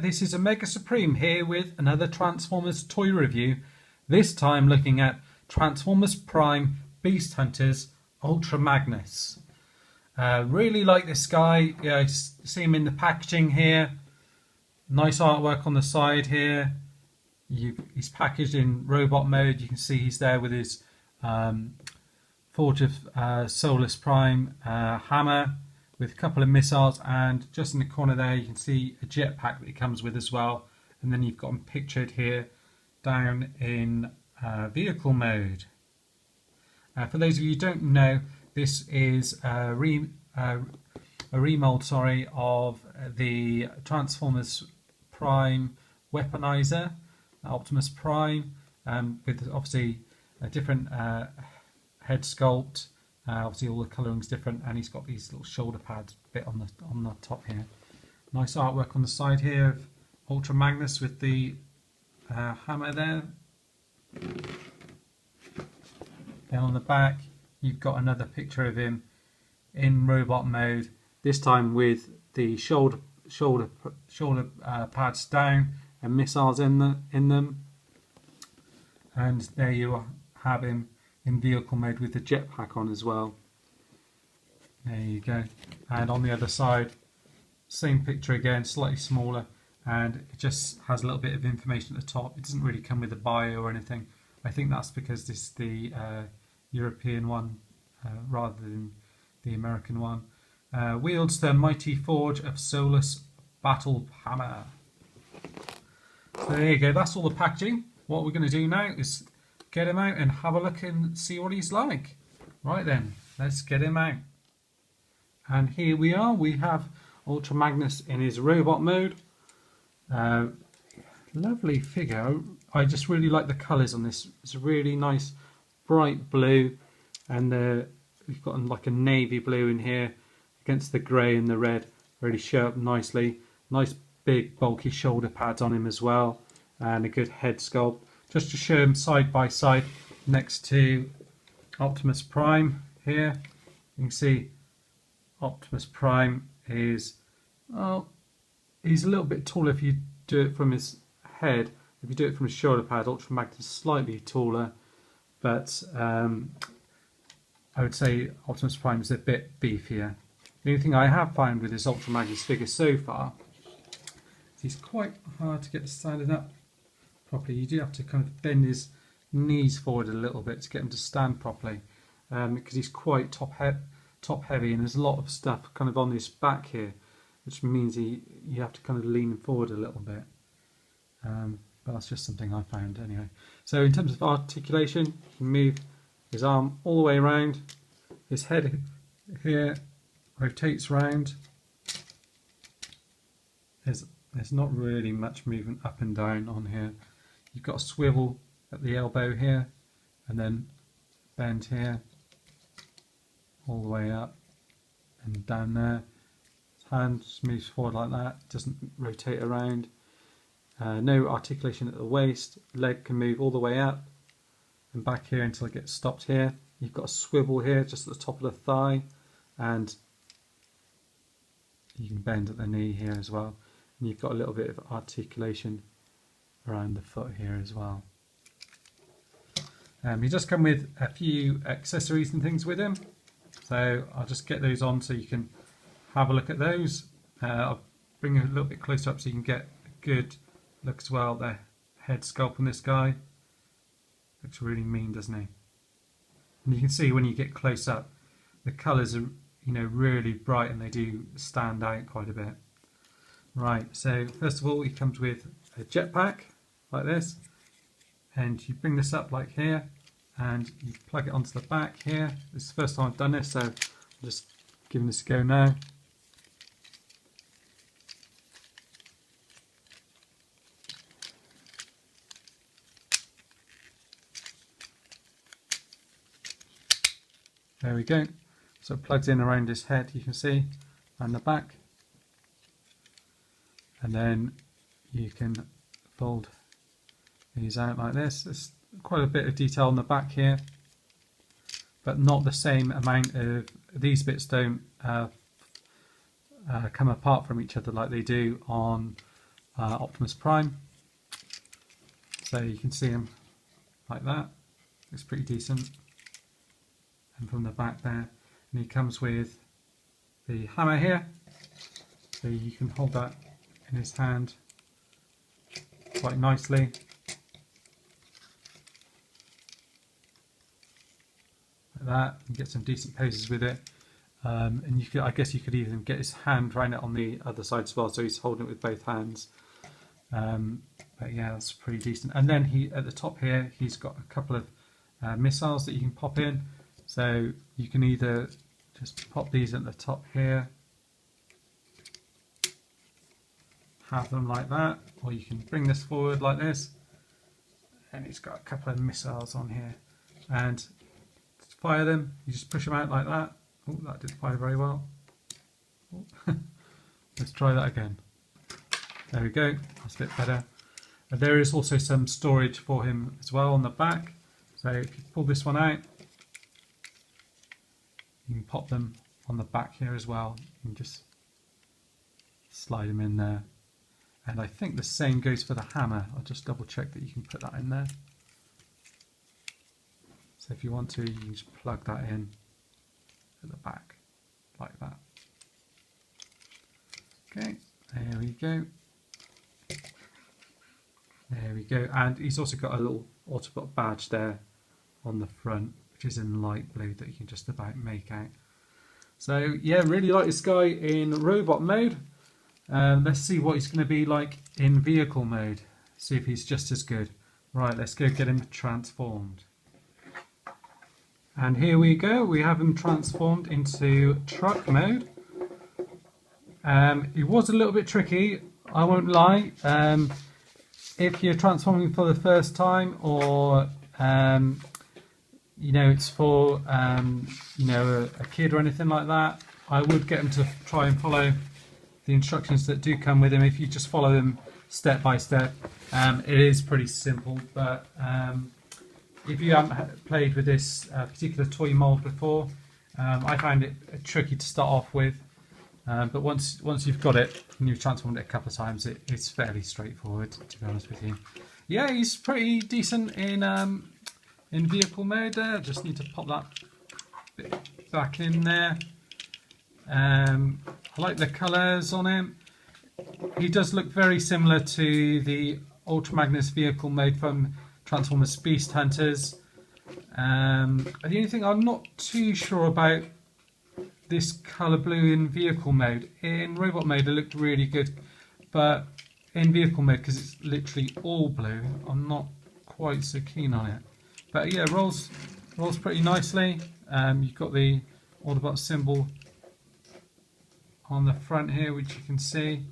this is Omega Supreme here with another Transformers toy review. This time looking at Transformers Prime Beast Hunters Ultra Magnus. Really like this guy. Yeah, see him in the packaging here. Nice artwork on the side here. He's packaged in robot mode. You can see he's there with his Forge of Solus Prime hammer with a couple of missiles, and just in the corner there you can see a jetpack that he comes with as well. And then you've got him pictured here down in vehicle mode. For those of you who don't know, this is a remold, of the Transformers Prime weaponizer, Optimus Prime, with obviously a different head sculpt. Obviously all the colouring's different, and he's got these little shoulder pads bit on the top here. Nice artwork on the side here of Ultra Magnus with the hammer there. Then on the back you've got another picture of him in robot mode, this time with the shoulder pads down and missiles in them. And there you have him in vehicle mode with the jetpack on as well. There you go. And on the other side, same picture again, slightly smaller, and it just has a little bit of information at the top. It doesn't really come with a bio or anything. I think that's because this is the European one rather than the American one. Wields the mighty Forge of Solus battle hammer. So there you go, that's all the packaging. What we're going to do now is get him out and have a look and see what he's like. Right then, let's get him out. And here we are, we have Ultra Magnus in his robot mode. Lovely figure. I just really like the colours on this. It's a really nice bright blue, and we've got like a navy blue in here against the grey and the red. Really show up nicely. Nice big bulky shoulder pads on him as well, and a good head sculpt. Just to show him side by side next to Optimus Prime here. You can see Optimus Prime is, well, he's a little bit taller if you do it from his head. If you do it from his shoulder pad, Ultra Magnus is slightly taller, but I would say Optimus Prime is a bit beefier. The only thing I have found with this Ultra Magnus figure so far is he's quite hard to get standing up properly. You do have to kind of bend his knees forward a little bit to get him to stand properly, because he's quite top heavy, and there's a lot of stuff kind of on his back here, which means you have to kind of lean forward a little bit. But that's just something I found anyway. So in terms of articulation, you can move his arm all the way around. His head here rotates round. There's not really much movement up and down on here. You've got a swivel at the elbow here, and then bend here, all the way up and down there. His hand just moves forward like that, doesn't rotate around. No articulation at the waist. Leg can move all the way up and back here until it gets stopped here. You've got a swivel here just at the top of the thigh, and you can bend at the knee here as well. And you've got a little bit of articulation around the foot here as well. He does come with a few accessories and things with him, so I'll just get those on so you can have a look at those. I'll bring it a little bit closer up so you can get a good look as well. The head sculpt on this guy looks really mean, doesn't he? And you can see when you get close up, the colours are, you know, really bright, and they do stand out quite a bit. Right, so first of all he comes with a jetpack like this, and you bring this up like here, and you plug it onto the back here. This is the first time I've done this, so I'm just giving this a go now. There we go. So it plugs in around his head, you can see, and the back. And then you can fold these out like this. There's quite a bit of detail on the back here, but not the same amount of, these bits don't come apart from each other like they do on Optimus Prime. So you can see him like that. Looks pretty decent. And from the back there, and he comes with the hammer here. So you can hold that in his hand quite nicely. Like that, and get some decent poses with it. And you could, I guess you could even get his hand around it on the other side as well, so he's holding it with both hands. But yeah, that's pretty decent. And then he, at the top here, he's got a couple of missiles that you can pop in. So you can either just pop these at the top here, have them like that, or you can bring this forward like this, and it's got a couple of missiles on here. And to fire them, you just push them out like that. Oh, that didn't fire very well. Oh. Let's try that again. There we go, that's a bit better. And there is also some storage for him as well on the back. So if you pull this one out, you can pop them on the back here as well. You can just slide them in there. And I think the same goes for the hammer. I'll just double check that you can put that in there. So if you want to, you can just plug that in at the back, like that. Okay, there we go. There we go. And he's also got a little Autobot badge there on the front, which is in light blue, that you can just about make out. So yeah, really like this guy in robot mode. Let's see what he's going to be like in vehicle mode. See if he's just as good. Right, let's go get him transformed. And here we go, we have him transformed into truck mode. It was a little bit tricky, I won't lie. If you're transforming for the first time, or you know, it's for you know, a kid or anything like that, I would get him to try and follow the instructions that do come with him. If you just follow them step by step, it is pretty simple. But if you haven't played with this particular toy mold before, I found it tricky to start off with. But once you've got it and you've transformed it a couple of times, it's fairly straightforward, to be honest with you. Yeah, he's pretty decent in vehicle mode there. Just need to pop that bit back in there. I like the colours on him. He does look very similar to the Ultra Magnus vehicle mode from Transformers Beast Hunters. The only thing I'm not too sure about this colour blue in vehicle mode. In robot mode it looked really good, but in vehicle mode, because it's literally all blue, I'm not quite so keen on it. But yeah, rolls pretty nicely. You've got the Autobot symbol on the front here, which you can see,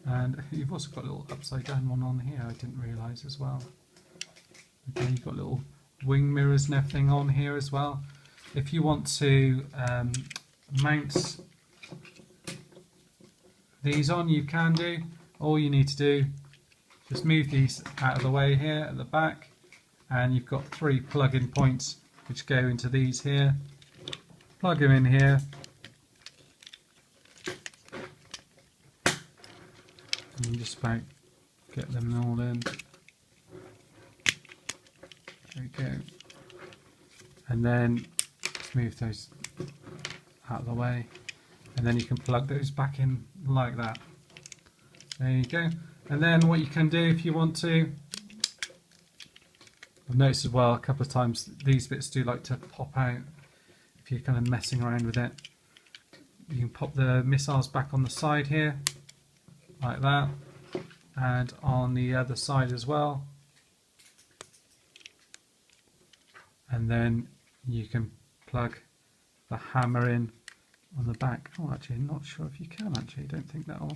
and you've also got a little upside down one on here, I didn't realise as well. Okay, you've got little wing mirrors and everything on here as well. If you want to mount these on, you can do. All you need to do, just move these out of the way here at the back, and you've got 3 plug-in points which go into these here. Plug them in here, and you just about get them all in. There we go. And then just move those out of the way, and then you can plug those back in like that. There you go. And then what you can do if you want to, I've noticed as well a couple of times these bits do like to pop out if you're kind of messing around with it. You can pop the missiles back on the side here like that, and on the other side as well, and then you can plug the hammer in on the back. Oh, actually, I'm not sure if you can actually. I don't think that'll,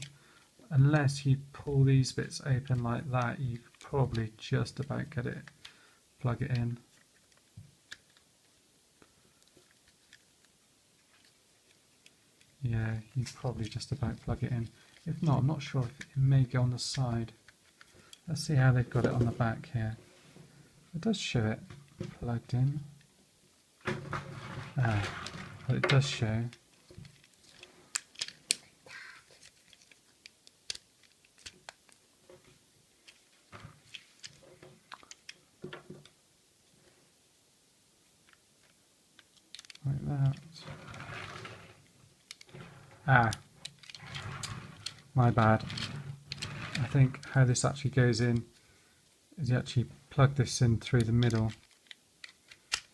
unless you pull these bits open like that, you probably just about get it, plug it in. Yeah, you probably just about plug it in. If not, I'm not sure if it may go on the side. Let's see how they've got it on the back here. It does show it plugged in. Well, it does show. Ah, my bad. I think how this actually goes in is you actually plug this in through the middle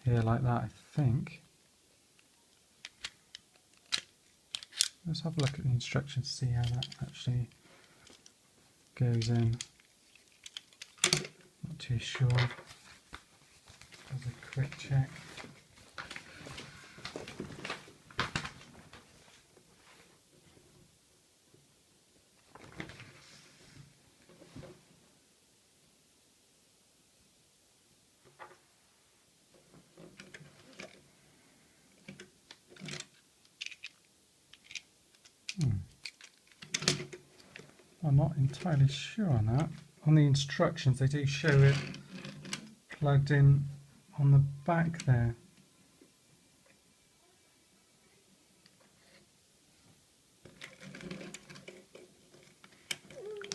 here like that, I think. Let's have a look at the instructions to see how that actually goes in. Not too sure. As a quick check. I'm not entirely sure on that. On the instructions they do show it plugged in on the back there.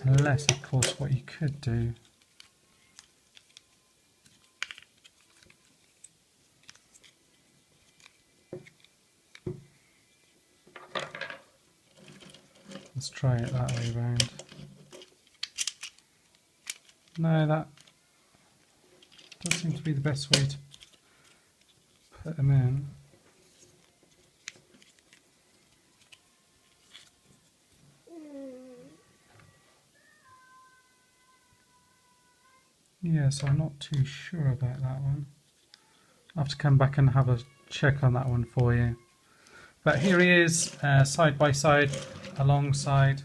Unless, of course, what you could do let's try it that way round. No, that does seem to be the best way to put them in. Yeah, so I'm not too sure about that one. I'll have to come back and have a check on that one for you. But here he is, side by side, alongside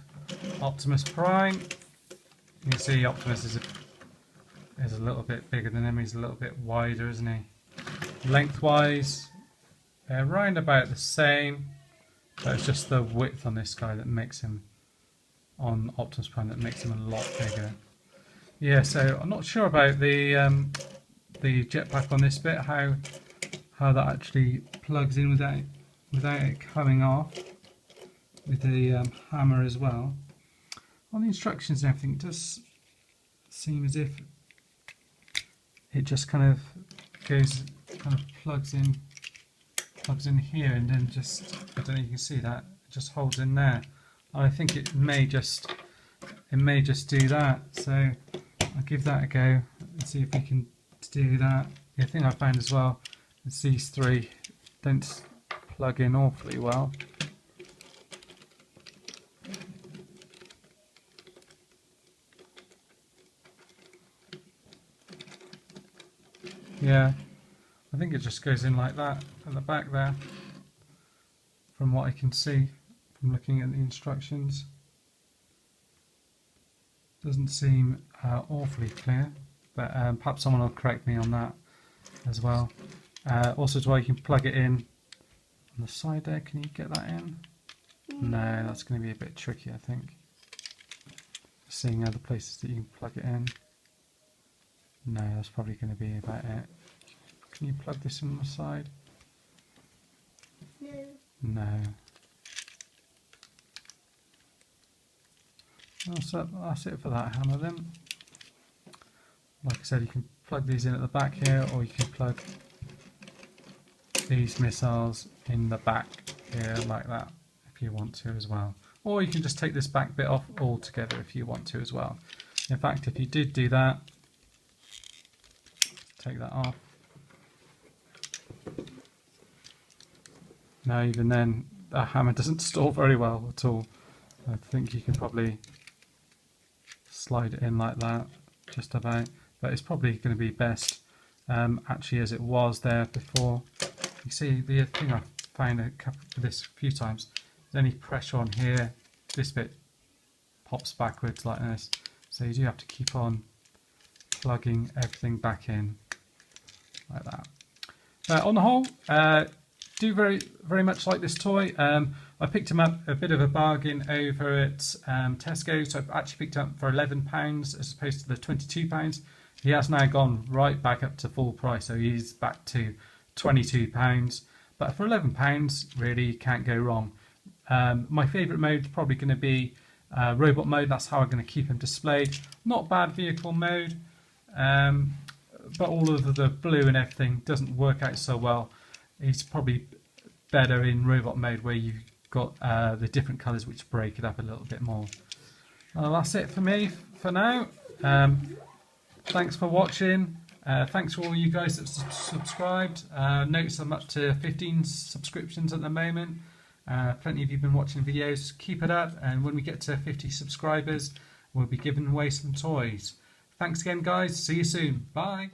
Optimus Prime. You can see Optimus is a little bit bigger than him. He's a little bit wider, isn't he? Lengthwise, they're round about the same, but it's just the width on this guy that makes him, on Optimus Prime, that makes him a lot bigger. Yeah, so I'm not sure about the jetpack on this bit, how that actually plugs in without it coming off with the hammer as well. On the instructions and everything, it does seem as if it just kind of plugs in here, and then just, I don't know if you can see that, it just holds in there. I think it may just do that, so I'll give that a go and see if we can do that. The thing I found as well is these three don't plug in awfully well. Yeah, I think it just goes in like that at the back there, from what I can see from looking at the instructions. Doesn't seem awfully clear, but perhaps someone will correct me on that as well. Also, as well, you can plug it in on the side there. Can you get that in? No, that's going to be a bit tricky, I think. Seeing other places that you can plug it in. No, that's probably going to be about it. Can you plug this in on the side? No. No. That's it for that hammer then. Like I said, you can plug these in at the back here, or you can plug these missiles in the back here like that if you want to as well. Or you can just take this back bit off altogether if you want to as well. In fact, if you did do that, take that off. Now even then, the hammer doesn't store very well at all. I think you can probably slide it in like that, just about. But it's probably going to be best actually as it was there before. You see, the thing I found with this a few times, there's any pressure on here, this bit pops backwards like this. So you do have to keep on plugging everything back in like that. On the whole, do very much like this toy. I picked him up a bit of a bargain over at Tesco, so I've actually picked him up for £11 as opposed to the £22. He has now gone right back up to full price, so he's back to £22. But for £11, really you can't go wrong. My favourite mode is probably going to be robot mode. That's how I'm going to keep him displayed. Not bad vehicle mode, but all of the blue and everything doesn't work out so well. He's probably better in robot mode, where you got the different colours which break it up a little bit more. Well, that's it for me for now. Thanks for watching. Thanks for all you guys that subscribed. Notice I'm up to 15 subscriptions at the moment. Plenty of you have been watching videos. Keep it up, and when we get to 50 subscribers, we'll be giving away some toys. Thanks again, guys. See you soon. Bye.